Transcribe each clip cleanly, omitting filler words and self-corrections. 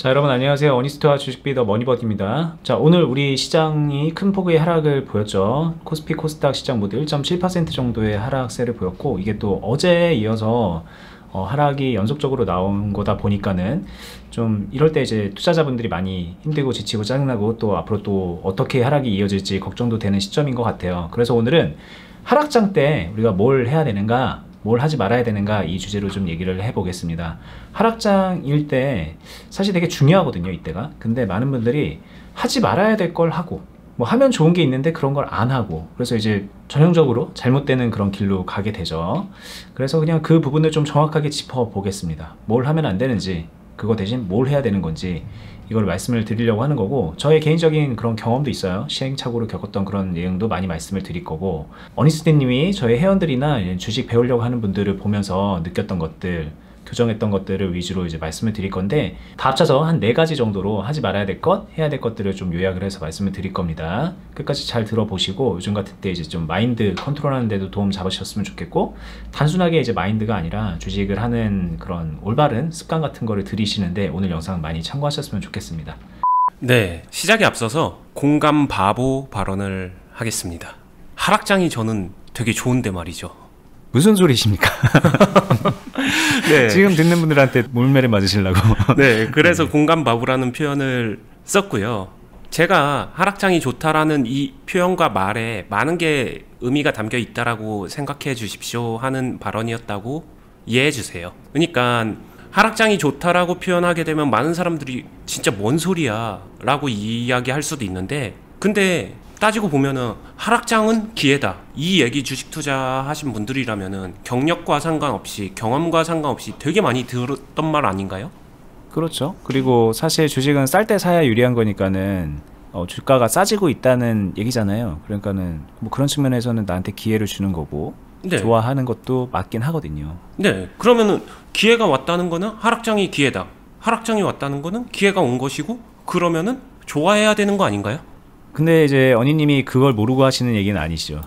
자, 여러분 안녕하세요. 어니스트와 주식비더 머니버디입니다. 자, 오늘 우리 시장이 큰 폭의 하락을 보였죠. 코스피 코스닥 시장 모두 1.7% 정도의 하락세를 보였고, 이게 또 어제에 이어서 하락이 연속적으로 나온 거다 보니까는 좀 이럴 때 이제 투자자분들이 많이 힘들고 지치고 짜증나고 또 앞으로 또 어떻게 하락이 이어질지 걱정도 되는 시점인 것 같아요. 그래서 오늘은 하락장 때 우리가 뭘 해야 되는가, 뭘 하지 말아야 되는가, 이 주제로 좀 얘기를 해보겠습니다. 하락장일 때 사실 되게 중요하거든요, 이때가. 근데 많은 분들이 하지 말아야 될 걸 하고, 뭐 하면 좋은 게 있는데 그런 걸 안 하고, 그래서 이제 전형적으로 잘못되는 그런 길로 가게 되죠. 그래서 그냥 그 부분을 좀 정확하게 짚어보겠습니다. 뭘 하면 안 되는지, 그거 대신 뭘 해야 되는 건지, 이걸 말씀을 드리려고 하는 거고, 저의 개인적인 그런 경험도 있어요. 시행착오로 겪었던 그런 내용도 많이 말씀을 드릴 거고, 어니스트님이 저희 회원들이나 주식 배우려고 하는 분들을 보면서 느꼈던 것들, 교정했던 것들을 위주로 이제 말씀을 드릴 건데, 다 합쳐서 한 4가지 정도로 하지 말아야 될 것, 해야 될 것들을 좀 요약을 해서 말씀을 드릴 겁니다. 끝까지 잘 들어보시고, 요즘 같은 때 이제 좀 마인드 컨트롤하는 데도 도움 잡으셨으면 좋겠고, 단순하게 이제 마인드가 아니라 주식을 하는 그런 올바른 습관 같은 거를 들이시는데 오늘 영상 많이 참고하셨으면 좋겠습니다. 네, 시작에 앞서서 공감 바보 발언을 하겠습니다. 하락장이 저는 되게 좋은데 말이죠. 무슨 소리십니까? 네. 지금 듣는 분들한테 몰매를 맞으시려고. 네, 그래서 공감 바보라는 표현을 썼고요. 제가 하락장이 좋다라는 이 표현과 말에 많은 게 의미가 담겨 있다라고 생각해 주십시오 하는 발언이었다고 이해해 주세요. 그러니까 하락장이 좋다라고 표현하게 되면 많은 사람들이 진짜 뭔 소리야 라고 이야기할 수도 있는데, 근데 따지고 보면은 하락장은 기회다, 이 얘기 주식 투자하신 분들이라면은 경력과 상관없이, 경험과 상관없이 되게 많이 들었던 말 아닌가요? 그렇죠. 그리고 사실 주식은 쌀 때 사야 유리한 거니까는 주가가 싸지고 있다는 얘기잖아요. 그러니까는 뭐 그런 측면에서는 나한테 기회를 주는 거고, 네. 좋아하는 것도 맞긴 하거든요. 네, 그러면은 기회가 왔다는 거는 하락장이 기회다, 하락장이 왔다는 거는 기회가 온 것이고, 그러면은 좋아해야 되는 거 아닌가요? 근데 이제 어니님이 그걸 모르고 하시는 얘기는 아니시죠.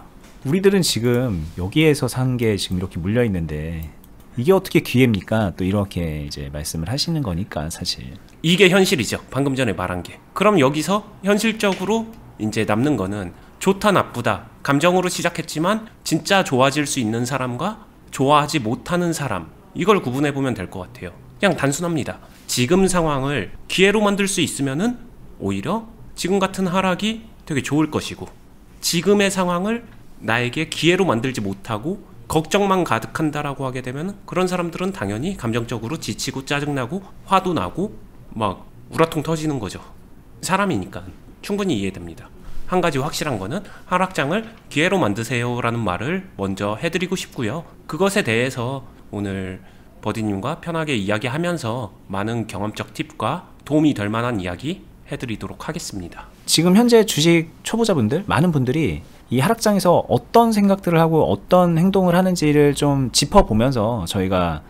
우리들은 지금 여기에서 산 게 지금 이렇게 물려 있는데 이게 어떻게 기회입니까? 또 이렇게 이제 말씀을 하시는 거니까 사실. 이게 현실이죠. 방금 전에 말한 게. 그럼 여기서 현실적으로 이제 남는 거는 좋다 나쁘다 감정으로 시작했지만 진짜 좋아질 수 있는 사람과 좋아하지 못하는 사람, 이걸 구분해 보면 될 것 같아요. 그냥 단순합니다. 지금 상황을 기회로 만들 수 있으면은 오히려 지금 같은 하락이 되게 좋을 것이고, 지금의 상황을 나에게 기회로 만들지 못하고 걱정만 가득한다라고 하게 되면 그런 사람들은 당연히 감정적으로 지치고 짜증나고 화도 나고 막 우라통 터지는 거죠. 사람이니까 충분히 이해됩니다. 한 가지 확실한 거는 하락장을 기회로 만드세요 라는 말을 먼저 해드리고 싶고요. 그것에 대해서 오늘 버디님과 편하게 이야기하면서 많은 경험적 팁과 도움이 될 만한 이야기 해드리도록 하겠습니다. 지금 현재 주식 초보자분들, 많은 분들이 이 하락장에서 어떤 생각들을 하고 어떤 행동을 하는지를 좀 짚어보면서 저희가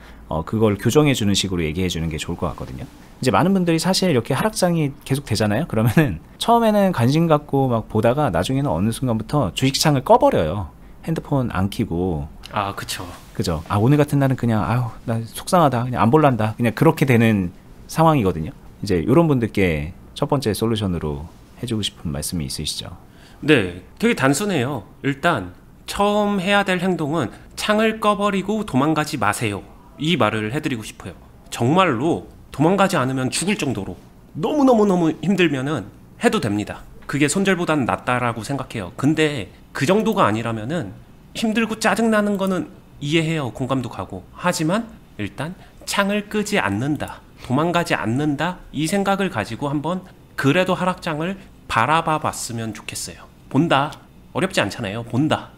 그걸 교정해주는 식으로 얘기해주는 게 좋을 것 같거든요. 이제 많은 분들이 사실 이렇게 하락장이 계속 되잖아요. 그러면은 처음에는 관심 갖고 막 보다가 나중에는 어느 순간부터 주식창을 꺼버려요. 핸드폰 안 켜고. 아, 그쵸. 그죠. 아, 오늘 같은 날은 그냥 아유 나 속상하다, 그냥 안 볼란다, 그냥 그렇게 되는 상황이거든요. 이제 이런 분들께 첫 번째 솔루션으로 해주고 싶은 말씀이 있으시죠? 네, 되게 단순해요. 일단 처음 해야 될 행동은 창을 꺼버리고 도망가지 마세요, 이 말을 해드리고 싶어요. 정말로 도망가지 않으면 죽을 정도로 너무너무너무 힘들면은 해도 됩니다. 그게 손절보다는 낫다라고 생각해요. 근데 그 정도가 아니라면은 힘들고 짜증나는 거는 이해해요. 공감도 가고. 하지만 일단 창을 끄지 않는다, 도망가지 않는다, 이 생각을 가지고 한번 그래도 하락장을 바라봐 봤으면 좋겠어요. 본다. 어렵지 않잖아요. 본다.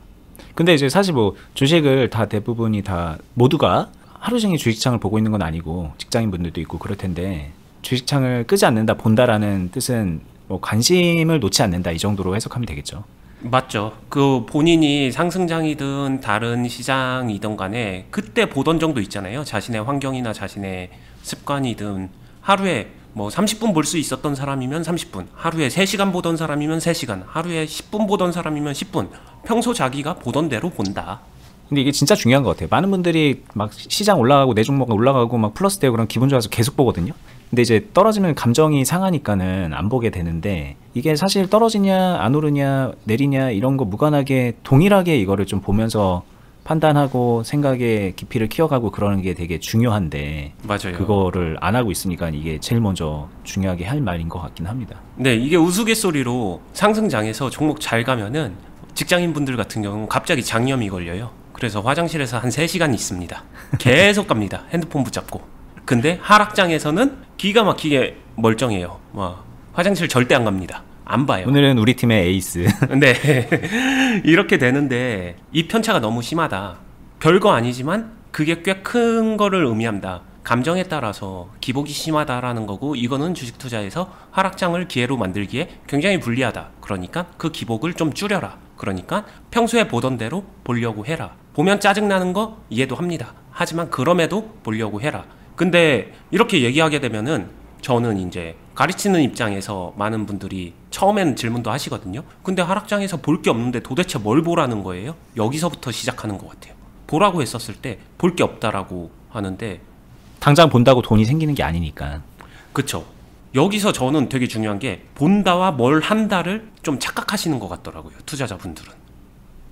근데 이제 사실 뭐 주식을 다 대부분이 다 모두가 하루 종일 주식창을 보고 있는 건 아니고 직장인 분들도 있고 그럴 텐데, 주식창을 끄지 않는다, 본다라는 뜻은 뭐 관심을 놓지 않는다, 이 정도로 해석하면 되겠죠. 맞죠. 그 본인이 상승장이든 다른 시장이든 간에 그때 보던 정도 있잖아요. 자신의 환경이나 자신의 습관이든 하루에 뭐 30분 볼 수 있었던 사람이면 30분, 하루에 3시간 보던 사람이면 3시간, 하루에 10분 보던 사람이면 10분, 평소 자기가 보던 대로 본다. 근데 이게 진짜 중요한 것 같아요. 많은 분들이 막 시장 올라가고 내 종목 올라가고 막 플러스 되고 그런 기분 좋아서 계속 보거든요. 근데 이제 떨어지면 감정이 상하니까는 안 보게 되는데 이게 사실 떨어지냐 안 오르냐 내리냐 이런 거 무관하게 동일하게 이거를 좀 보면서 판단하고 생각의 깊이를 키워가고 그러는 게 되게 중요한데 맞아요. 그거를 안 하고 있으니까 이게 제일 먼저 중요하게 할 말인 것 같긴 합니다. 네, 이게 우스갯소리로 상승장에서 종목 잘 가면은 직장인분들 같은 경우는 갑자기 장염이 걸려요. 그래서 화장실에서 한 3시간 있습니다. 계속 갑니다. 핸드폰 붙잡고. 근데 하락장에서는 기가 막히게 멀쩡해요. 화장실 절대 안 갑니다. 안 봐요. 오늘은 우리 팀의 에이스. 네. 이렇게 되는데 이 편차가 너무 심하다. 별거 아니지만 그게 꽤 큰 거를 의미한다. 감정에 따라서 기복이 심하다라는 거고 이거는 주식 투자에서 하락장을 기회로 만들기에 굉장히 불리하다. 그러니까 그 기복을 좀 줄여라. 그러니까 평소에 보던 대로 보려고 해라. 보면 짜증나는 거 이해도 합니다. 하지만 그럼에도 보려고 해라. 근데 이렇게 얘기하게 되면은 저는 이제 가르치는 입장에서 많은 분들이 처음에는 질문도 하시거든요. 근데 하락장에서 볼 게 없는데 도대체 뭘 보라는 거예요? 여기서부터 시작하는 것 같아요. 보라고 했었을 때 볼 게 없다라고 하는데 당장 본다고 돈이 생기는 게 아니니까. 그쵸. 여기서 저는 되게 중요한 게 본다와 뭘 한다를 좀 착각하시는 것 같더라고요. 투자자분들은.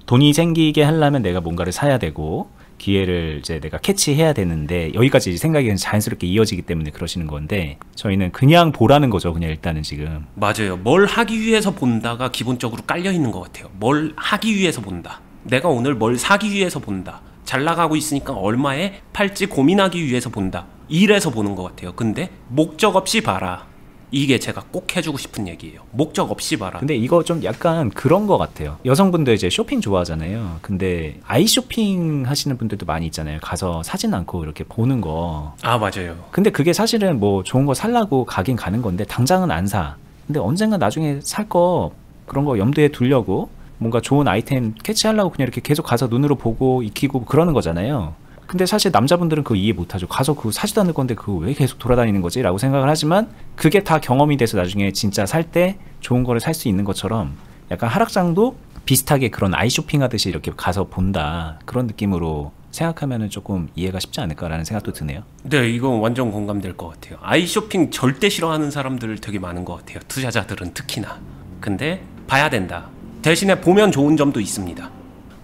돈이 생기게 하려면 내가 뭔가를 사야 되고 기회를 이제 내가 캐치해야 되는데 여기까지 생각이 자연스럽게 이어지기 때문에 그러시는 건데 저희는 그냥 보라는 거죠. 그냥 일단은 지금. 맞아요. 뭘 하기 위해서 본다가 기본적으로 깔려 있는 것 같아요. 뭘 하기 위해서 본다. 내가 오늘 뭘 사기 위해서 본다. 잘 나가고 있으니까 얼마에 팔지 고민하기 위해서 본다. 이래서 보는 것 같아요. 근데 목적 없이 봐라. 이게 제가 꼭 해주고 싶은 얘기예요. 목적 없이 봐라. 근데 이거 좀 약간 그런 것 같아요. 여성분들 이제 쇼핑 좋아하잖아요. 근데 아이 쇼핑 하시는 분들도 많이 있잖아요. 가서 사진 않고 이렇게 보는 거. 아, 맞아요. 근데 그게 사실은 뭐 좋은 거 살라고 가긴 가는 건데 당장은 안 사. 근데 언젠가 나중에 살 거 그런 거 염두에 두려고 뭔가 좋은 아이템 캐치하려고 그냥 이렇게 계속 가서 눈으로 보고 익히고 그러는 거잖아요. 근데 사실 남자분들은 그거 이해 못하죠. 가서 그거 사지도 않을 건데 그거 왜 계속 돌아다니는 거지? 라고 생각을 하지만 그게 다 경험이 돼서 나중에 진짜 살 때 좋은 거를 살 수 있는 것처럼 약간 하락장도 비슷하게 그런 아이 쇼핑 하듯이 이렇게 가서 본다. 그런 느낌으로 생각하면은 조금 이해가 쉽지 않을까라는 생각도 드네요. 네, 이건 완전 공감될 것 같아요. 아이 쇼핑 절대 싫어하는 사람들 되게 많은 것 같아요. 투자자들은 특히나. 근데 봐야 된다. 대신에 보면 좋은 점도 있습니다.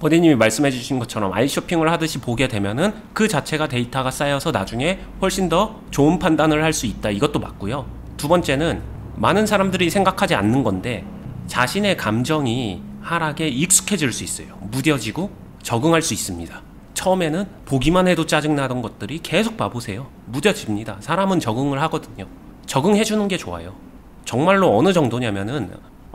버디님이 말씀해 주신 것처럼 아이 쇼핑을 하듯이 보게 되면은 그 자체가 데이터가 쌓여서 나중에 훨씬 더 좋은 판단을 할 수 있다. 이것도 맞고요. 두 번째는 많은 사람들이 생각하지 않는 건데 자신의 감정이 하락에 익숙해질 수 있어요. 무뎌지고 적응할 수 있습니다. 처음에는 보기만 해도 짜증나던 것들이 계속 봐보세요. 무뎌집니다. 사람은 적응을 하거든요. 적응해 주는 게 좋아요. 정말로 어느 정도냐면은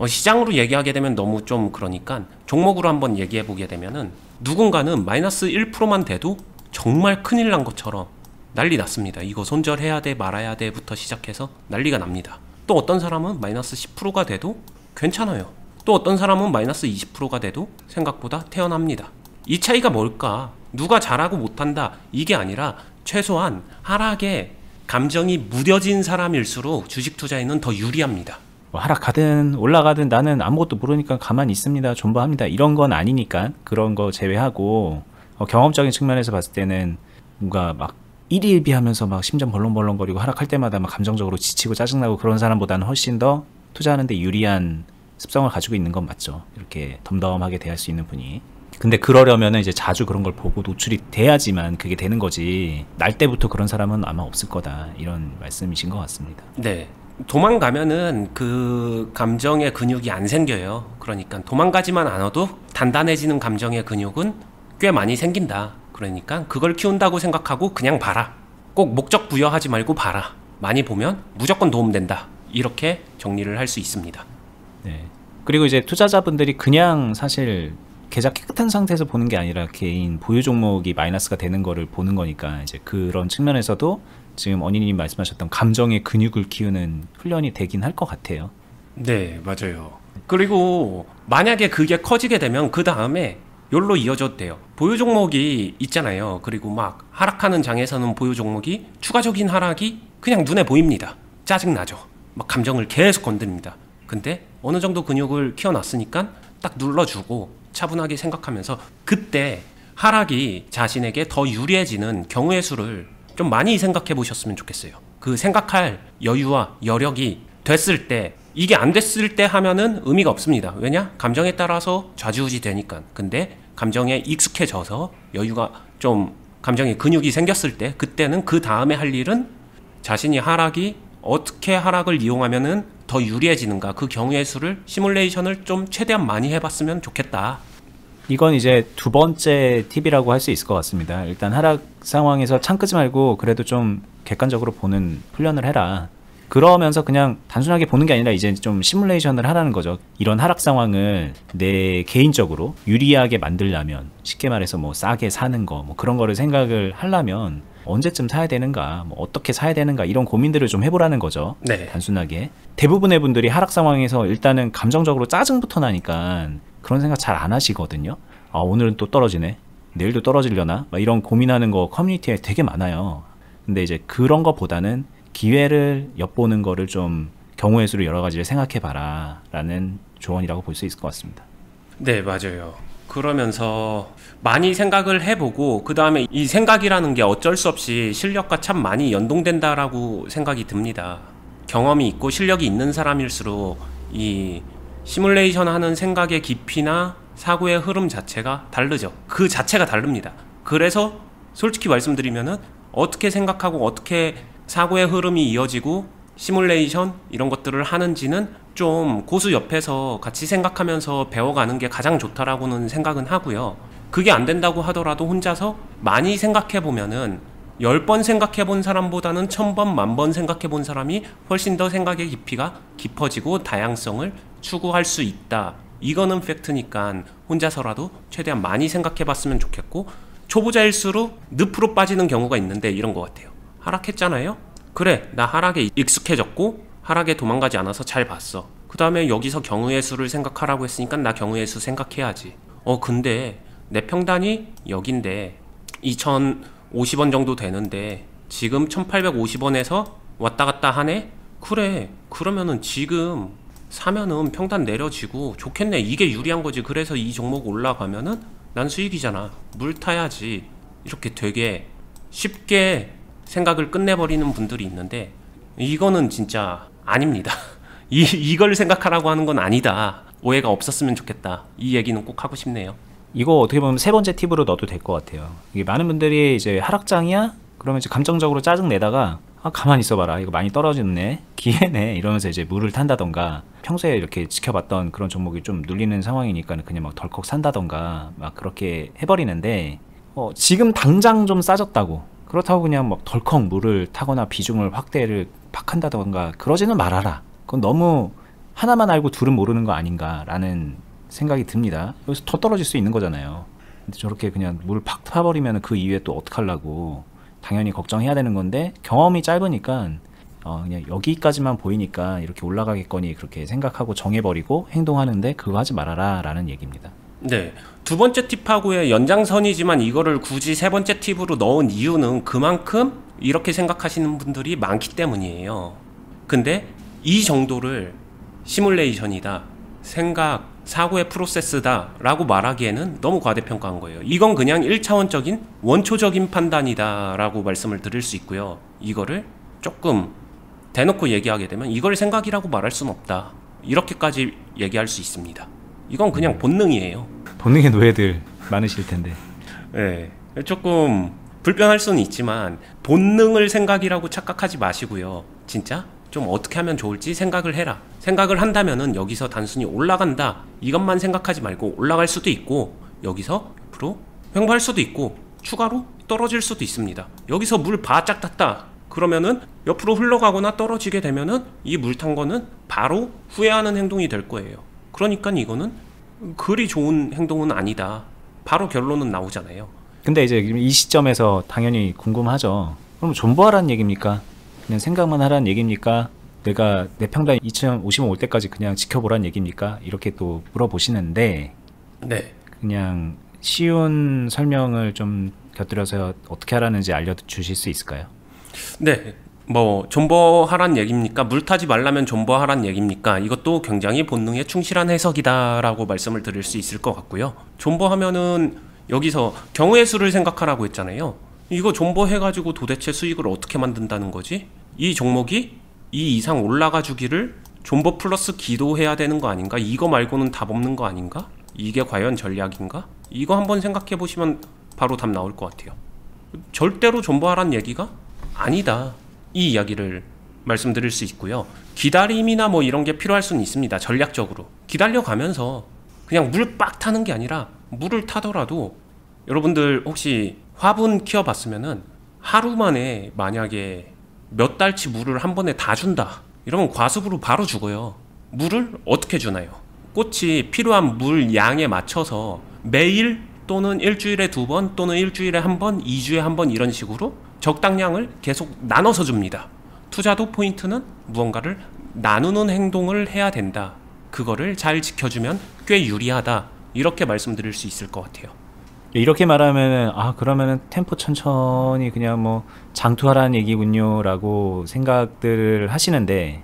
시장으로 얘기하게 되면 너무 좀 그러니까 종목으로 한번 얘기해 보게 되면은 누군가는 마이너스 1%만 돼도 정말 큰일 난 것처럼 난리 났습니다. 이거 손절해야 돼 말아야 돼부터 시작해서 난리가 납니다. 또 어떤 사람은 마이너스 10%가 돼도 괜찮아요. 또 어떤 사람은 마이너스 20%가 돼도 생각보다 태어납니다. 이 차이가 뭘까? 누가 잘하고 못한다 이게 아니라 최소한 하락에 감정이 무뎌진 사람일수록 주식 투자에는 더 유리합니다. 하락하든 올라가든 나는 아무것도 모르니까 가만히 있습니다. 존버합니다. 이런 건 아니니까 그런 거 제외하고 경험적인 측면에서 봤을 때는 뭔가 막 일희일비하면서 막 심장 벌렁벌렁거리고 하락할 때마다 막 감정적으로 지치고 짜증나고 그런 사람보다는 훨씬 더 투자하는데 유리한 습성을 가지고 있는 건 맞죠. 이렇게 덤덤하게 대할 수 있는 분이. 근데 그러려면은 이제 자주 그런 걸 보고 노출이 돼야지만 그게 되는 거지. 날 때부터 그런 사람은 아마 없을 거다. 이런 말씀이신 것 같습니다. 네. 도망가면은 그 감정의 근육이 안 생겨요. 그러니까 도망가지만 않아도 단단해지는 감정의 근육은 꽤 많이 생긴다. 그러니까 그걸 키운다고 생각하고 그냥 봐라. 꼭 목적 부여하지 말고 봐라. 많이 보면 무조건 도움된다. 이렇게 정리를 할 수 있습니다. 네. 그리고 이제 투자자분들이 그냥 사실 계좌 깨끗한 상태에서 보는 게 아니라 개인 보유 종목이 마이너스가 되는 거를 보는 거니까 이제 그런 측면에서도 지금 언니님 말씀하셨던 감정의 근육을 키우는 훈련이 되긴 할 것 같아요. 네, 맞아요. 그리고 만약에 그게 커지게 되면 그 다음에 요로 이어져도 돼요. 보유 종목이 있잖아요. 그리고 막 하락하는 장에서는 보유 종목이 추가적인 하락이 그냥 눈에 보입니다. 짜증나죠. 막 감정을 계속 건드립니다. 근데 어느 정도 근육을 키워놨으니까 딱 눌러주고 차분하게 생각하면서 그때 하락이 자신에게 더 유리해지는 경우의 수를 좀 많이 생각해 보셨으면 좋겠어요. 그 생각할 여유와 여력이 됐을 때, 이게 안 됐을 때 하면은 의미가 없습니다. 왜냐? 감정에 따라서 좌지우지 되니까. 근데 감정에 익숙해져서 여유가 좀, 감정에 근육이 생겼을 때, 그때는 그 다음에 할 일은 자신이 어떻게 하락을 이용하면은 더 유리해지는가, 그 경우의 수를, 시뮬레이션을 좀 최대한 많이 해봤으면 좋겠다. 이건 이제 두 번째 팁이라고 할 수 있을 것 같습니다. 일단 하락 상황에서 창 끄지 말고 그래도 좀 객관적으로 보는 훈련을 해라. 그러면서 그냥 단순하게 보는 게 아니라 이제 좀 시뮬레이션을 하라는 거죠. 이런 하락 상황을 내 개인적으로 유리하게 만들려면, 쉽게 말해서 뭐 싸게 사는 거, 뭐 그런 거를 생각을 하려면 언제쯤 사야 되는가, 뭐 어떻게 사야 되는가, 이런 고민들을 좀 해보라는 거죠. 네. 단순하게. 대부분의 분들이 하락 상황에서 일단은 감정적으로 짜증부터 나니까 그런 생각 잘 안 하시거든요. 아, 오늘은 또 떨어지네, 내일도 떨어지려나, 막 이런 고민하는 거 커뮤니티에 되게 많아요. 근데 이제 그런 거보다는 기회를 엿보는 거를 좀, 경우의 수를 여러 가지를 생각해 봐라 라는 조언이라고 볼 수 있을 것 같습니다. 네, 맞아요. 그러면서 많이 생각을 해보고, 그 다음에 이 생각이라는 게 어쩔 수 없이 실력과 참 많이 연동된다라고 생각이 듭니다. 경험이 있고 실력이 있는 사람일수록 이 시뮬레이션 하는 생각의 깊이나 사고의 흐름 자체가 다르죠. 그 자체가 다릅니다. 그래서 솔직히 말씀드리면은 어떻게 생각하고 어떻게 사고의 흐름이 이어지고 시뮬레이션 이런 것들을 하는지는 좀 고수 옆에서 같이 생각하면서 배워가는 게 가장 좋다라고는 생각은 하고요. 그게 안 된다고 하더라도 혼자서 많이 생각해보면은 10번 생각해본 사람보다는 1000번, 10,000번 생각해본 사람이 훨씬 더 생각의 깊이가 깊어지고 다양성을 추구할 수 있다. 이거는 팩트니까 혼자서라도 최대한 많이 생각해봤으면 좋겠고, 초보자일수록 늪으로 빠지는 경우가 있는데 이런 것 같아요. 하락했잖아요? 그래, 나 하락에 익숙해졌고 하락에 도망가지 않아서 잘 봤어. 그 다음에 여기서 경우의 수를 생각하라고 했으니까 나 경우의 수 생각해야지. 근데 내 평단이 여긴데 2050원 정도 되는데 지금 1850원에서 왔다 갔다 하네? 그래, 그러면은 지금 사면은 평단 내려지고 좋겠네. 이게 유리한 거지. 그래서 이 종목 올라가면은 난 수익이잖아. 물 타야지. 이렇게 되게 쉽게 생각을 끝내버리는 분들이 있는데, 이거는 진짜 아닙니다. 이걸 생각하라고 하는 건 아니다. 오해가 없었으면 좋겠다. 이 얘기는 꼭 하고 싶네요. 이거 어떻게 보면 세 번째 팁으로 넣어도 될 것 같아요. 이게 많은 분들이 이제 하락장이야? 그러면 이제 감정적으로 짜증 내다가, 아, 가만히 있어봐라, 이거 많이 떨어지네, 기회네, 이러면서 이제 물을 탄다던가, 평소에 이렇게 지켜봤던 그런 종목이 좀 눌리는 상황이니까 그냥 막 덜컥 산다던가 막 그렇게 해버리는데, 지금 당장 좀 싸졌다고, 그렇다고 그냥 막 덜컥 물을 타거나 비중을 확대를 팍 한다던가 그러지는 말아라. 그건 너무 하나만 알고 둘은 모르는 거 아닌가라는 생각이 듭니다. 여기서 더 떨어질 수 있는 거잖아요. 근데 저렇게 그냥 물 팍 타버리면 그 이후에 또 어떡하려고 당연히 걱정해야 되는 건데, 경험이 짧으니까 그냥 여기까지만 보이니까 이렇게 올라가겠거니 그렇게 생각하고 정해버리고 행동하는데 그거 하지 말아라 라는 얘기입니다. 네, 두 번째 팁하고의 연장선이지만 이거를 굳이 세 번째 팁으로 넣은 이유는 그만큼 이렇게 생각하시는 분들이 많기 때문이에요. 근데 이 정도를 시뮬레이션이다, 생각, 사고의 프로세스다 라고 말하기에는 너무 과대평가한 거예요. 이건 그냥 1차원적인 원초적인 판단이다 라고 말씀을 드릴 수 있고요. 이거를 조금 대놓고 얘기하게 되면 이걸 생각이라고 말할 수는 없다, 이렇게까지 얘기할 수 있습니다. 이건 그냥 본능이에요. 본능의 노예들 많으실 텐데. 네, 조금 불편할 수는 있지만 본능을 생각이라고 착각하지 마시고요. 진짜 좀 어떻게 하면 좋을지 생각을 해라. 생각을 한다면은 여기서 단순히 올라간다 이것만 생각하지 말고 올라갈 수도 있고, 여기서 앞으로 횡보할 수도 있고, 추가로 떨어질 수도 있습니다. 여기서 물 바짝 탔다 그러면은 옆으로 흘러가거나 떨어지게 되면은 이 물 탄 거는 바로 후회하는 행동이 될 거예요. 그러니까 이거는 그리 좋은 행동은 아니다, 바로 결론은 나오잖아요. 근데 이제 이 시점에서 당연히 궁금하죠. 그럼 존버하라는 얘기입니까? 그냥 생각만 하라는 얘기입니까? 내가 내 평단 2050원 올 때까지 그냥 지켜보라는 얘기입니까? 이렇게 또 물어보시는데, 네, 그냥 쉬운 설명을 좀 곁들여서 어떻게 하라는지 알려주실 수 있을까요? 네, 뭐 존버하란 얘기입니까? 물 타지 말라면 존버하란 얘기입니까? 이것도 굉장히 본능에 충실한 해석이다라고 말씀을 드릴 수 있을 것 같고요. 존버하면은 여기서 경우의 수를 생각하라고 했잖아요. 이거 존버해가지고 도대체 수익을 어떻게 만든다는 거지? 이 종목이 이 이상 올라가 주기를 존버 플러스 기도해야 되는 거 아닌가? 이거 말고는 답 없는 거 아닌가? 이게 과연 전략인가? 이거 한번 생각해 보시면 바로 답 나올 것 같아요. 절대로 존버하란 얘기가 아니다. 이 이야기를 말씀드릴 수 있고요. 기다림이나 뭐 이런 게 필요할 수는 있습니다. 전략적으로. 기다려가면서 그냥 물 빡 타는 게 아니라 물을 타더라도 여러분들 혹시 화분 키워봤으면은 하루 만에 만약에 몇 달치 물을 한 번에 다 준다. 이러면 과습으로 바로 죽어요. 물을 어떻게 주나요? 꽃이 필요한 물 양에 맞춰서 매일 또는 일주일에 2번 또는 일주일에 1번, 2주에 1번 이런 식으로 적당량을 계속 나눠서 줍니다. 투자도 포인트는 무언가를 나누는 행동을 해야 된다. 그거를 잘 지켜주면 꽤 유리하다. 이렇게 말씀드릴 수 있을 것 같아요. 이렇게 말하면은 그러면은 템포 천천히 그냥 뭐 장투하라는 얘기군요라고 생각들을 하시는데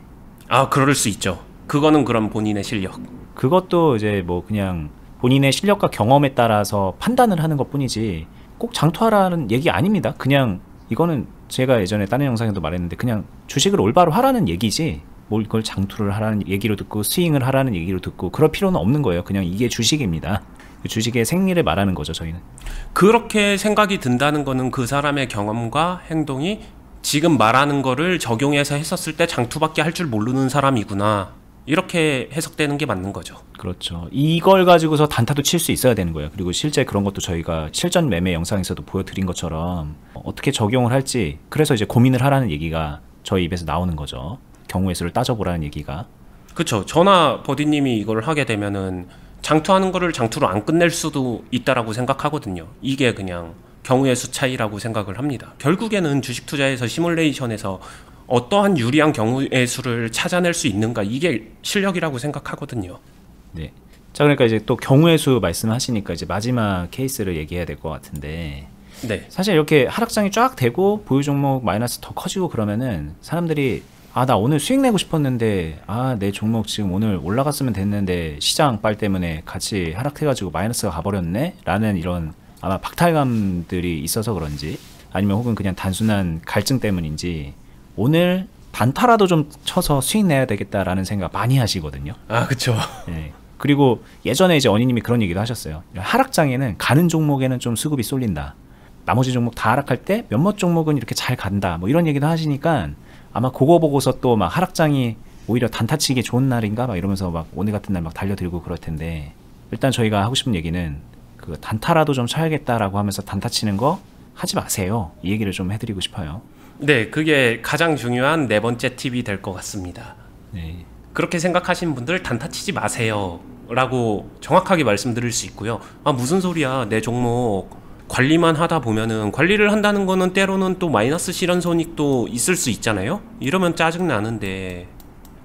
그럴 수 있죠. 그거는 그럼 본인의 실력. 그것도 이제 뭐 그냥 본인의 실력과 경험에 따라서 판단을 하는 것뿐이지 꼭 장투하라는 얘기 아닙니다. 그냥 이거는 제가 예전에 다른 영상에도 말했는데 그냥 주식을 올바로 하라는 얘기지 뭘 그걸 장투를 하라는 얘기로 듣고 스윙을 하라는 얘기로 듣고 그럴 필요는 없는 거예요. 그냥 이게 주식입니다. 주식의 생리를 말하는 거죠, 저희는. 그렇게 생각이 든다는 거는 그 사람의 경험과 행동이 지금 말하는 거를 적용해서 했었을 때 장투밖에 할 줄 모르는 사람이구나. 이렇게 해석되는 게 맞는 거죠. 그렇죠. 이걸 가지고서 단타도 칠 수 있어야 되는 거예요. 그리고 실제 그런 것도 저희가 실전 매매 영상에서도 보여드린 것처럼 어떻게 적용을 할지 그래서 이제 고민을 하라는 얘기가 저희 입에서 나오는 거죠. 경우의 수를 따져보라는 얘기가. 그렇죠. 저나 버디님이 이걸 하게 되면은 장투하는 거를 장투로 안 끝낼 수도 있다라고 생각하거든요. 이게 그냥 경우의 수 차이라고 생각을 합니다. 결국에는 주식 투자에서 시뮬레이션에서 어떠한 유리한 경우의 수를 찾아낼 수 있는가, 이게 실력이라고 생각하거든요. 네. 자, 그러니까 이제 또 경우의 수 말씀하시니까 이제 마지막 케이스를 얘기해야 될 것 같은데, 네. 사실 이렇게 하락장이 쫙 되고 보유 종목 마이너스 더 커지고 그러면은 사람들이 나 오늘 수익 내고 싶었는데 내 종목 지금 오늘 올라갔으면 됐는데 시장 빨 때문에 같이 하락해가지고 마이너스가 가버렸네? 라는 이런 아마 박탈감들이 있어서 그런지 아니면 혹은 그냥 단순한 갈증 때문인지 오늘 단타라도 좀 쳐서 수익 내야 되겠다라는 생각 많이 하시거든요. 그쵸. 네. 그리고 예전에 이제 언니님이 그런 얘기도 하셨어요. 하락장에는 가는 종목에는 좀 수급이 쏠린다. 나머지 종목 다 하락할 때 몇몇 종목은 이렇게 잘 간다. 뭐 이런 얘기도 하시니까 아마 그거 보고서 또 막 하락장이 오히려 단타치기 좋은 날인가 막 이러면서 막 오늘 같은 날 막 달려들고 그럴 텐데, 일단 저희가 하고 싶은 얘기는 그 단타라도 좀 쳐야겠다라고 하면서 단타 치는 거 하지 마세요. 이 얘기를 좀 해드리고 싶어요. 네, 그게 가장 중요한 네 번째 팁이 될 것 같습니다. 네. 그렇게 생각하시는 분들 단타 치지 마세요 라고 정확하게 말씀드릴 수 있고요. 무슨 소리야, 내 종목 관리만 하다 보면은, 관리를 한다는 거는 때로는 또 마이너스 실현 손익도 있을 수 있잖아요. 이러면 짜증 나는데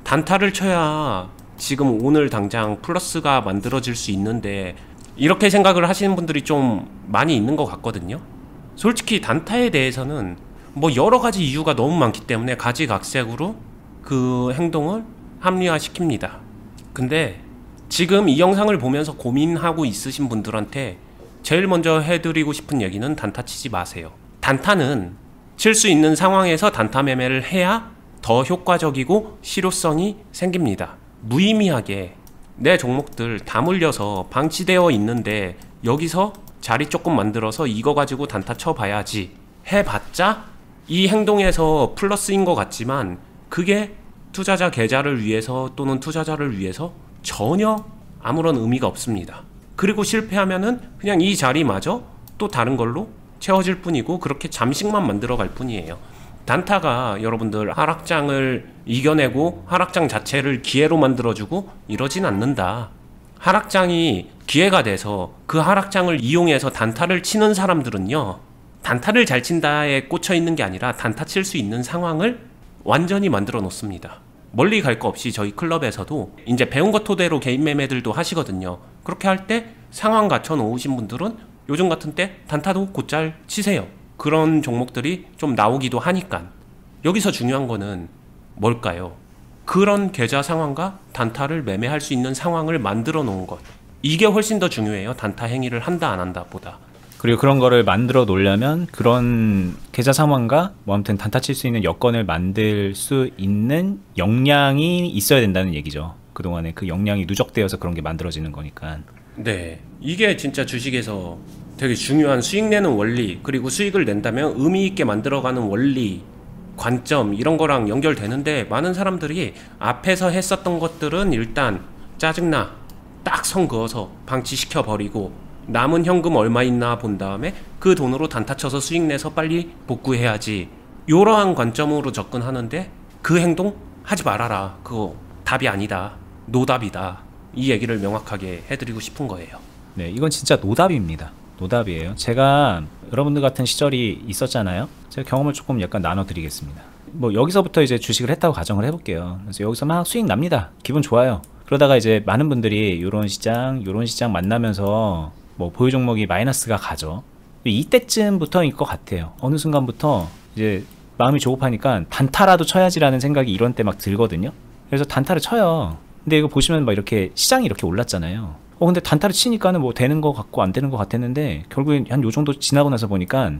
단타를 쳐야 지금 오늘 당장 플러스가 만들어질 수 있는데, 이렇게 생각을 하시는 분들이 좀 많이 있는 것 같거든요. 솔직히 단타에 대해서는 뭐 여러 가지 이유가 너무 많기 때문에 가지각색으로 그 행동을 합리화시킵니다. 근데 지금 이 영상을 보면서 고민하고 있으신 분들한테 제일 먼저 해드리고 싶은 얘기는 단타 치지 마세요. 단타는 칠 수 있는 상황에서 단타 매매를 해야 더 효과적이고 실효성이 생깁니다. 무의미하게 내 종목들 다 물려서 방치되어 있는데 여기서 자리 조금 만들어서 이거 가지고 단타 쳐봐야지 해봤자 이 행동에서 플러스인 것 같지만 그게 투자자 계좌를 위해서 또는 투자자를 위해서 전혀 아무런 의미가 없습니다. 그리고 실패하면은 그냥 이 자리마저 또 다른 걸로 채워질 뿐이고 그렇게 잠식만 만들어갈 뿐이에요. 단타가 여러분들 하락장을 이겨내고 하락장 자체를 기회로 만들어주고 이러진 않는다. 하락장이 기회가 돼서 그 하락장을 이용해서 단타를 치는 사람들은요, 단타를 잘 친다에 꽂혀 있는 게 아니라 단타 칠 수 있는 상황을 완전히 만들어 놓습니다. 멀리 갈 거 없이 저희 클럽에서도 이제 배운 것 토대로 개인 매매들도 하시거든요. 그렇게 할 때 상황 갖춰 놓으신 분들은 요즘 같은 때 단타도 곧잘 치세요. 그런 종목들이 좀 나오기도 하니까. 여기서 중요한 거는 뭘까요? 그런 계좌 상황과 단타를 매매할 수 있는 상황을 만들어 놓은 것. 이게 훨씬 더 중요해요. 단타 행위를 한다 안 한다 보다. 그리고 그런 거를 만들어 놓으려면 그런 계좌 상환과 뭐 아무튼 단타 칠 수 있는 여건을 만들 수 있는 역량이 있어야 된다는 얘기죠. 그동안에 그 역량이 누적되어서 그런 게 만들어지는 거니까. 네, 이게 진짜 주식에서 되게 중요한 수익 내는 원리, 그리고 수익을 낸다면 의미 있게 만들어가는 원리, 관점 이런 거랑 연결되는데, 많은 사람들이 앞에서 했었던 것들은 일단 짜증나 딱 선 그어서 방치시켜 버리고 남은 현금 얼마 있나 본 다음에 그 돈으로 단타 쳐서 수익 내서 빨리 복구해야지, 이러한 관점으로 접근하는데, 그 행동 하지 말아라. 그거 답이 아니다. 노답이다. 이 얘기를 명확하게 해드리고 싶은 거예요. 네, 이건 진짜 노답입니다. 노답이에요. 제가 여러분들 같은 시절이 있었잖아요. 제가 경험을 조금 약간 나눠드리겠습니다. 뭐 여기서부터 이제 주식을 했다고 가정을 해볼게요. 그래서 여기서 막 수익 납니다. 기분 좋아요. 그러다가 이제 많은 분들이 요런 시장 만나면서 뭐 보유 종목이 마이너스가 가죠. 이때쯤부터일 것 같아요. 어느 순간부터 이제 마음이 조급하니까 단타라도 쳐야지라는 생각이 이런 때 막 들거든요. 그래서 단타를 쳐요. 근데 이거 보시면 막 이렇게 시장이 이렇게 올랐잖아요. 근데 단타를 치니까는 뭐 되는 거 같고 안 되는 거 같았는데, 결국엔 한 요 정도 지나고 나서 보니까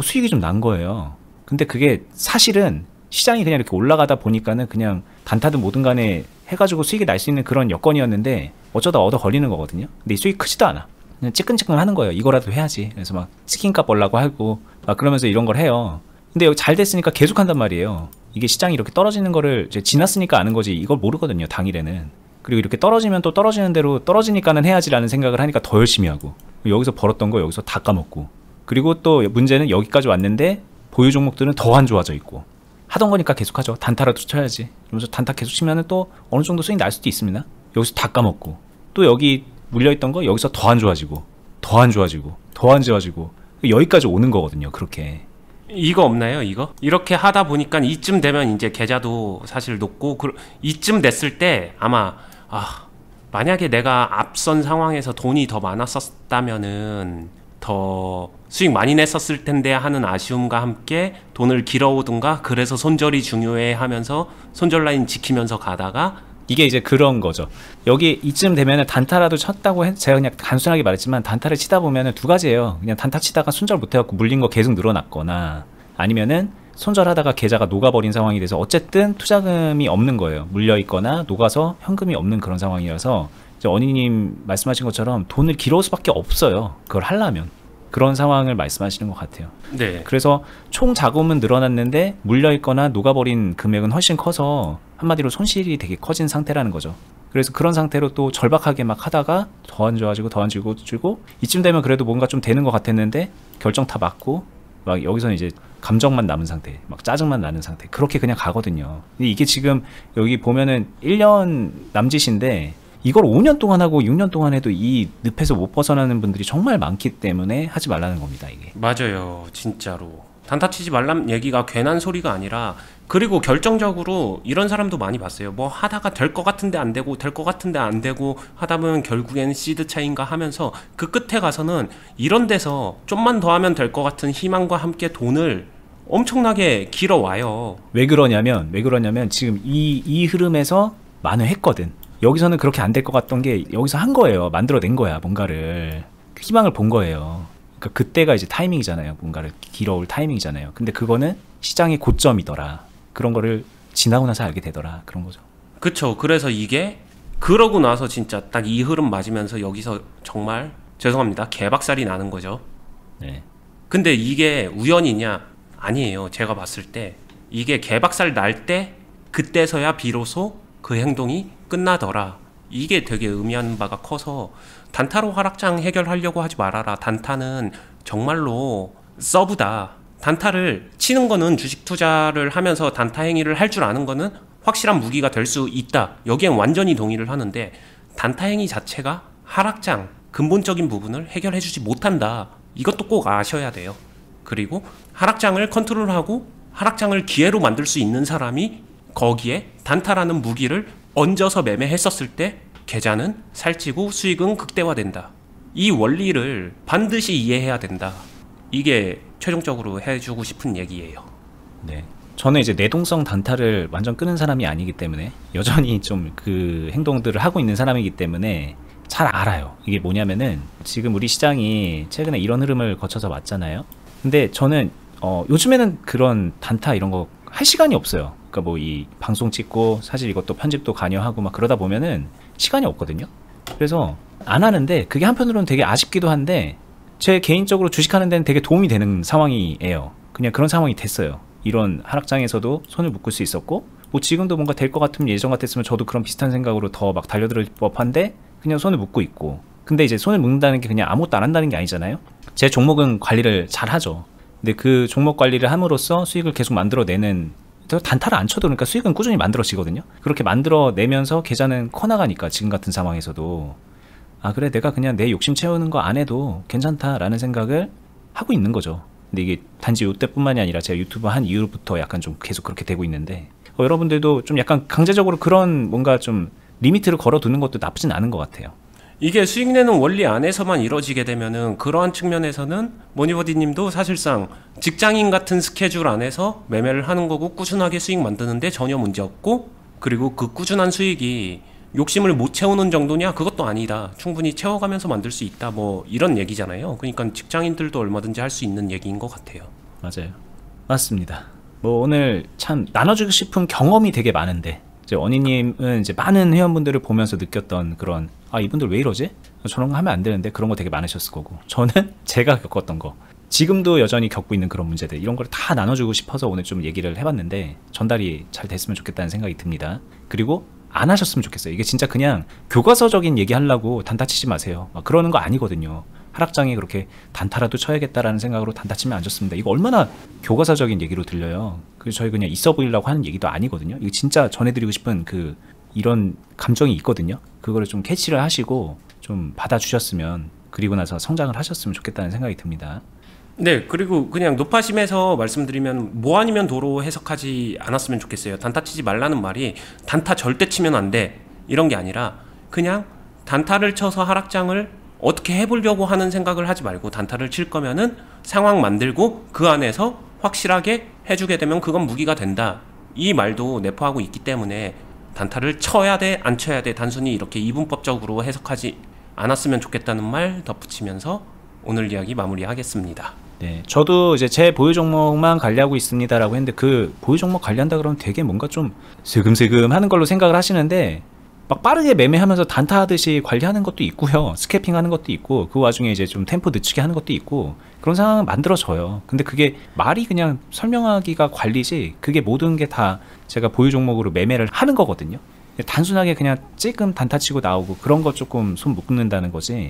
수익이 좀 난 거예요. 근데 그게 사실은 시장이 그냥 이렇게 올라가다 보니까는 그냥 단타든 뭐든 간에 해가지고 수익이 날 수 있는 그런 여건이었는데, 어쩌다 얻어 걸리는 거거든요. 근데 이 수익이 크지도 않아. 그냥 찌끈찌끈 하는 거예요. 이거라도 해야지. 그래서 막 치킨값 벌라고 하고 막 그러면서 이런 걸 해요. 근데 여기 잘 됐으니까 계속 한단 말이에요. 이게 시장이 이렇게 떨어지는 거를 이제 지났으니까 아는 거지, 이걸 모르거든요, 당일에는. 그리고 이렇게 떨어지면 또 떨어지는 대로 떨어지니까는 해야지라는 생각을 하니까 더 열심히 하고, 여기서 벌었던 거 여기서 다 까먹고, 그리고 또 문제는 여기까지 왔는데 보유 종목들은 더 안 좋아져 있고, 하던 거니까 계속 하죠. 단타라도 쳐야지. 그러면서 단타 계속 치면은 또 어느 정도 수익 날 수도 있습니다. 여기서 다 까먹고, 또 여기 물려있던 거 여기서 더 안 좋아지고, 더 안 좋아지고, 더 안 좋아지고, 여기까지 오는 거거든요. 그렇게. 이거 없나요? 이거? 이렇게 하다 보니까 이쯤 되면 이제 계좌도 사실 높고, 이쯤 됐을 때 아마 만약에 내가 앞선 상황에서 돈이 더 많았었다면은 더 수익 많이 냈었을 텐데 하는 아쉬움과 함께 돈을 길어오든가, 그래서 손절이 중요해 하면서 손절 라인 지키면서 가다가, 이게 이제 그런 거죠. 여기 이쯤 되면은 단타라도 쳤다고 제가 그냥 단순하게 말했지만, 단타를 치다 보면은 두 가지예요. 그냥 단타 치다가 손절 못해갖고 물린 거 계속 늘어났거나, 아니면은 손절하다가 계좌가 녹아버린 상황이 돼서 어쨌든 투자금이 없는 거예요. 물려있거나 녹아서 현금이 없는 그런 상황이어서, 이제 어니님 말씀하신 것처럼 돈을 길어올 수밖에 없어요. 그걸 하려면. 그런 상황을 말씀하시는 것 같아요. 네. 그래서 총 자금은 늘어났는데 물려있거나 녹아버린 금액은 훨씬 커서 한마디로 손실이 되게 커진 상태라는 거죠. 그래서 그런 상태로 또 절박하게 막 하다가 더 안 좋아지고 더 안 좋아지고, 이쯤 되면 그래도 뭔가 좀 되는 것 같았는데 결정타 맞고, 막 여기서는 이제 감정만 남은 상태, 막 짜증만 나는 상태, 그렇게 그냥 가거든요. 근데 이게 지금 여기 보면은 1년 남짓인데, 이걸 5년 동안 하고 6년 동안 해도 이 늪에서 못 벗어나는 분들이 정말 많기 때문에 하지 말라는 겁니다, 이게. 맞아요. 진짜로. 단타 치지 말란 얘기가 괜한 소리가 아니라, 그리고 결정적으로 이런 사람도 많이 봤어요. 뭐 하다가 될 것 같은데 안 되고, 될 것 같은데 안 되고 하다 보면 결국엔 시드 차인가 하면서 그 끝에 가서는 이런 데서 좀만 더 하면 될 것 같은 희망과 함께 돈을 엄청나게 길어와요. 왜 그러냐면 지금 이 흐름에서 만회했거든. 여기서는 그렇게 안 될 것 같던 게 여기서 한 거예요. 만들어낸 거야. 뭔가를 희망을 본 거예요. 그러니까 그때가 이제 타이밍이잖아요. 뭔가를 길어올 타이밍이잖아요. 근데 그거는 시장의 고점이더라. 그런 거를 지나고 나서 알게 되더라. 그런 거죠. 그쵸. 그래서 이게 그러고 나서 진짜 딱 이 흐름 맞으면서 여기서 정말 죄송합니다, 개박살이 나는 거죠. 네. 근데 이게 우연이냐? 아니에요. 제가 봤을 때 이게 개박살 날 때, 그때서야 비로소 그 행동이 끝나더라. 이게 되게 의미하는 바가 커서, 단타로 하락장 해결하려고 하지 말아라. 단타는 정말로 서브다. 단타를 치는 거는, 주식 투자를 하면서 단타 행위를 할 줄 아는 거는 확실한 무기가 될 수 있다. 여기엔 완전히 동의를 하는데, 단타 행위 자체가 하락장 근본적인 부분을 해결해주지 못한다. 이것도 꼭 아셔야 돼요. 그리고 하락장을 컨트롤하고 하락장을 기회로 만들 수 있는 사람이 거기에 단타라는 무기를 얹어서 매매했었을 때 계좌는 살찌고 수익은 극대화된다. 이 원리를 반드시 이해해야 된다. 이게 최종적으로 해주고 싶은 얘기예요. 네. 저는 이제 내동성 단타를 완전 끄는 사람이 아니기 때문에, 여전히 좀 그 행동들을 하고 있는 사람이기 때문에 잘 알아요. 이게 뭐냐면은 지금 우리 시장이 최근에 이런 흐름을 거쳐서 왔잖아요. 근데 저는 요즘에는 그런 단타 이런 거 할 시간이 없어요. 그러니까 뭐 이 방송 찍고 사실 이것도 편집도 관여하고 막 그러다 보면은 시간이 없거든요. 그래서 안 하는데 그게 한편으로는 되게 아쉽기도 한데 제 개인적으로 주식하는 데는 되게 도움이 되는 상황이에요. 그냥 그런 상황이 됐어요. 이런 하락장에서도 손을 묶을 수 있었고, 뭐 지금도 뭔가 될 것 같으면 예전 같았으면 저도 그런 비슷한 생각으로 더 막 달려들 법한데 그냥 손을 묶고 있고. 근데 이제 손을 묶는다는 게 그냥 아무것도 안 한다는 게 아니잖아요. 제 종목은 관리를 잘 하죠. 근데 그 종목 관리를 함으로써 수익을 계속 만들어내는, 단타를 안 쳐도 그러니까 수익은 꾸준히 만들어지거든요. 그렇게 만들어내면서 계좌는 커나가니까 지금 같은 상황에서도 아 그래 내가 그냥 내 욕심 채우는 거 안 해도 괜찮다라는 생각을 하고 있는 거죠. 근데 이게 단지 이때뿐만이 아니라 제가 유튜브 한 이후부터 약간 좀 계속 그렇게 되고 있는데 여러분들도 좀 약간 강제적으로 그런 뭔가 좀 리미트를 걸어두는 것도 나쁘진 않은 것 같아요. 이게 수익 내는 원리 안에서만 이루어지게 되면은 그러한 측면에서는 머니버디님도 사실상 직장인 같은 스케줄 안에서 매매를 하는 거고 꾸준하게 수익 만드는데 전혀 문제 없고, 그리고 그 꾸준한 수익이 욕심을 못 채우는 정도냐? 그것도 아니다. 충분히 채워가면서 만들 수 있다. 뭐 이런 얘기잖아요. 그러니까 직장인들도 얼마든지 할 수 있는 얘기인 것 같아요. 맞아요. 맞습니다. 뭐 오늘 참 나눠주고 싶은 경험이 되게 많은데 이제 원희님은 이제 많은 회원분들을 보면서 느꼈던 그런 아 이분들 왜 이러지? 저런 거 하면 안 되는데 그런 거 되게 많으셨을 거고, 저는 제가 겪었던 거 지금도 여전히 겪고 있는 그런 문제들 이런 걸 다 나눠주고 싶어서 오늘 좀 얘기를 해봤는데 전달이 잘 됐으면 좋겠다는 생각이 듭니다. 그리고 안 하셨으면 좋겠어요. 이게 진짜 그냥 교과서적인 얘기 하려고 단타 치지 마세요. 막 그러는 거 아니거든요. 하락장에 그렇게 단타라도 쳐야겠다라는 생각으로 단타 치면 안 좋습니다. 이거 얼마나 교과서적인 얘기로 들려요. 그래서 저희 그냥 있어 보이려고 하는 얘기도 아니거든요. 이거 진짜 전해드리고 싶은 그 이런 감정이 있거든요. 그거를 좀 캐치를 하시고 좀 받아주셨으면, 그리고 나서 성장을 하셨으면 좋겠다는 생각이 듭니다. 네, 그리고 그냥 노파심에서 말씀드리면 뭐 아니면 도로 해석하지 않았으면 좋겠어요. 단타 치지 말라는 말이 단타 절대 치면 안 돼 이런 게 아니라 그냥 단타를 쳐서 하락장을 어떻게 해보려고 하는 생각을 하지 말고 단타를 칠 거면은 상황 만들고 그 안에서 확실하게 해주게 되면 그건 무기가 된다. 이 말도 내포하고 있기 때문에 단타를 쳐야 돼 안 쳐야 돼 단순히 이렇게 이분법적으로 해석하지 않았으면 좋겠다는 말 덧붙이면서 오늘 이야기 마무리하겠습니다. 네, 저도 이제 제 보유 종목만 관리하고 있습니다라고 했는데 그 보유 종목 관리한다 그러면 되게 뭔가 좀 슬금슬금 하는 걸로 생각을 하시는데 막 빠르게 매매하면서 단타하듯이 관리하는 것도 있고요. 스캐핑 하는 것도 있고 그 와중에 이제 좀 템포 늦추게 하는 것도 있고 그런 상황은 만들어져요. 근데 그게 말이 그냥 설명하기가 관리지 그게 모든 게 다 제가 보유 종목으로 매매를 하는 거거든요. 단순하게 그냥 찔끔 단타 치고 나오고 그런 거 조금 손 묶는다는 거지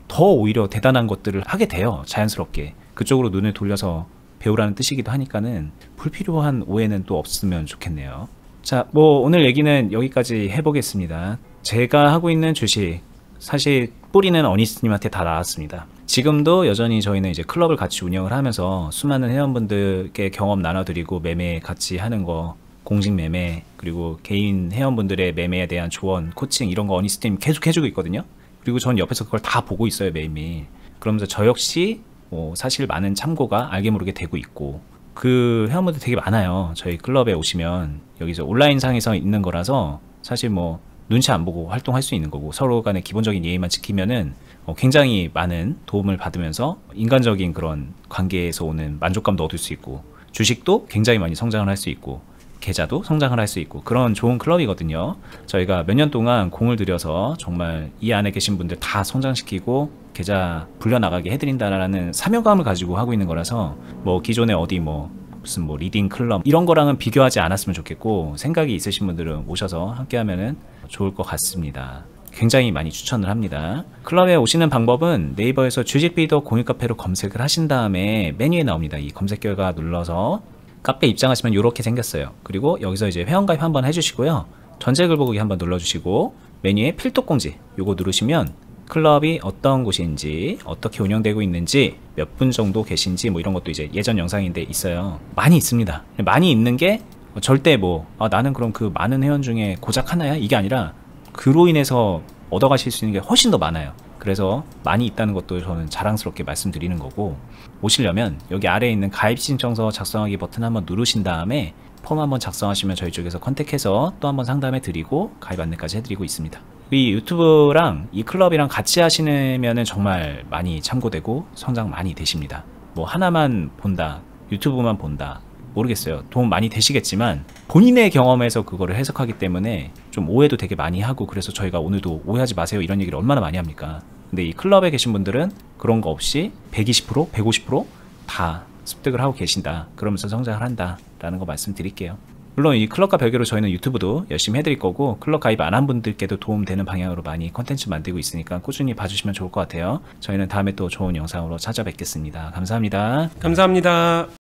더 오히려 대단한 것들을 하게 돼요. 자연스럽게. 그쪽으로 눈을 돌려서 배우라는 뜻이기도 하니까는 불필요한 오해는 또 없으면 좋겠네요. 자, 뭐 오늘 얘기는 여기까지 해보겠습니다. 제가 하고 있는 주식 사실 뿌리는 어니스님한테 다 나왔습니다. 지금도 여전히 저희는 이제 클럽을 같이 운영을 하면서 수많은 회원분들께 경험 나눠드리고 매매 같이 하는 거, 공식 매매, 그리고 개인 회원분들의 매매에 대한 조언, 코칭 이런 거 어니스님 계속 해주고 있거든요. 그리고 전 옆에서 그걸 다 보고 있어요, 매일매일. 그러면서 저 역시 사실 많은 참고가 알게 모르게 되고 있고, 그 회원분들 되게 많아요. 저희 클럽에 오시면 여기서 온라인상에서 있는 거라서 사실 뭐 눈치 안 보고 활동할 수 있는 거고 서로 간의 기본적인 예의만 지키면은 굉장히 많은 도움을 받으면서 인간적인 그런 관계에서 오는 만족감도 얻을 수 있고 주식도 굉장히 많이 성장을 할 수 있고 계좌도 성장을 할 수 있고 그런 좋은 클럽이거든요. 저희가 몇 년 동안 공을 들여서 정말 이 안에 계신 분들 다 성장시키고 계좌 불려나가게 해드린다라는 사명감을 가지고 하고 있는 거라서 뭐 기존에 어디 뭐 무슨 뭐 리딩 클럽 이런 거랑은 비교하지 않았으면 좋겠고 생각이 있으신 분들은 오셔서 함께 하면은 좋을 것 같습니다. 굉장히 많이 추천을 합니다. 클럽에 오시는 방법은 네이버에서 주식비더 공유카페로 검색을 하신 다음에 메뉴에 나옵니다. 이 검색 결과 눌러서 카페 입장하시면 이렇게 생겼어요. 그리고 여기서 이제 회원가입 한번 해주시고요. 전체글 보기 한번 눌러주시고 메뉴에 필독공지 요거 누르시면 클럽이 어떤 곳인지 어떻게 운영되고 있는지 몇 분 정도 계신지 뭐 이런 것도 이제 예전 영상인데 있어요. 많이 있습니다. 많이 있는 게 절대 뭐 나는 그럼 그 많은 회원 중에 고작 하나야? 이게 아니라 그로 인해서 얻어가실 수 있는 게 훨씬 더 많아요. 그래서 많이 있다는 것도 저는 자랑스럽게 말씀드리는 거고, 오시려면 여기 아래에 있는 가입 신청서 작성하기 버튼 한번 누르신 다음에 폼 한번 작성하시면 저희 쪽에서 컨택해서 또 한번 상담해 드리고 가입 안내까지 해드리고 있습니다. 이 유튜브랑 이 클럽이랑 같이 하시면은 정말 많이 참고되고 성장 많이 되십니다. 뭐 하나만 본다, 유튜브만 본다, 모르겠어요. 도움 많이 되시겠지만 본인의 경험에서 그거를 해석하기 때문에 좀 오해도 되게 많이 하고, 그래서 저희가 오늘도 오해하지 마세요 이런 얘기를 얼마나 많이 합니까? 근데 이 클럽에 계신 분들은 그런 거 없이 120%, 150%다 습득을 하고 계신다. 그러면서 성장을 한다 라는 거 말씀드릴게요. 물론 이 클럽과 별개로 저희는 유튜브도 열심히 해드릴 거고, 클럽 가입 안 한 분들께도 도움되는 방향으로 많이 컨텐츠 만들고 있으니까 꾸준히 봐주시면 좋을 것 같아요. 저희는 다음에 또 좋은 영상으로 찾아뵙겠습니다. 감사합니다. 감사합니다.